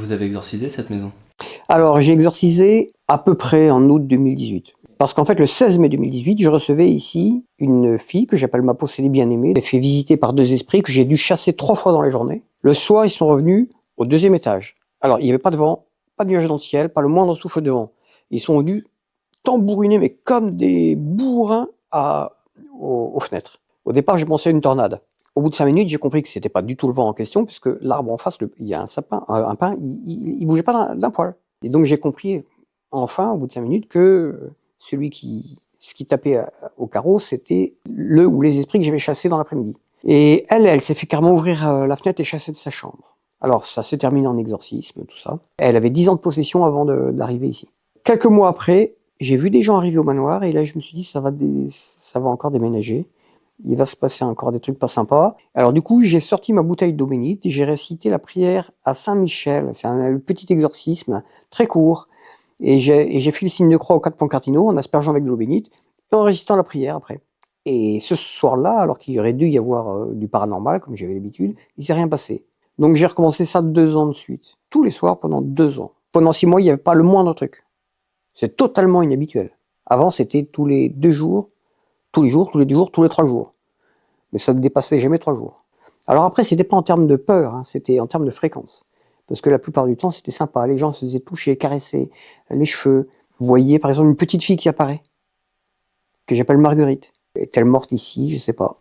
Vous avez exorcisé cette maison? Alors, j'ai exorcisé à peu près en août 2018. Parce qu'en fait, le 16 mai 2018, je recevais ici une fille que j'appelle ma possédée bien-aimée. Elle est fait visiter par deux esprits que j'ai dû chasser 3 fois dans la journée. Le soir, ils sont revenus au 2e étage. Alors, il n'y avait pas de vent, pas de nuages dans le ciel, pas le moindre souffle de vent. Ils sont venus tambouriner, mais comme des bourrins aux fenêtres. Au départ, j'ai pensé à une tornade. Au bout de 5 minutes, j'ai compris que c'était pas du tout le vent en question, puisque l'arbre en face, il y a un sapin, un pin, il bougeait pas d'un poil. Et donc j'ai compris, enfin, au bout de 5 minutes, que ce qui tapait au carreau, c'était le ou les esprits que j'avais chassés dans l'après-midi. Et elle s'est fait carrément ouvrir la fenêtre et chasser de sa chambre. Alors ça s'est terminé en exorcisme, tout ça. Elle avait 10 ans de possession avant d'arriver ici. Quelques mois après, j'ai vu des gens arriver au manoir et là je me suis dit ça va encore déménager. Il va se passer encore des trucs pas sympas. Alors du coup, j'ai sorti ma bouteille d'eau bénite et j'ai récité la prière à Saint-Michel. C'est un petit exorcisme très court. Et j'ai fait le signe de croix aux 4 points cardinaux en aspergeant avec de l'eau bénite et en récitant la prière après. Et ce soir-là, alors qu'il aurait dû y avoir du paranormal, comme j'avais l'habitude, il s'est rien passé. Donc j'ai recommencé ça 2 ans de suite. Tous les soirs pendant 2 ans. Pendant 6 mois, il n'y avait pas le moindre truc. C'est totalement inhabituel. Avant, c'était tous les 2 jours, tous les jours, tous les 2 jours, tous les 3 jours. Mais ça ne dépassait jamais 3 jours. Alors après, c'était pas en termes de peur, hein, c'était en termes de fréquence. Parce que la plupart du temps, c'était sympa. Les gens se faisaient toucher, caresser les cheveux. Vous voyez, par exemple, une petite fille qui apparaît, que j'appelle Marguerite. Est-elle morte ici? Je sais pas.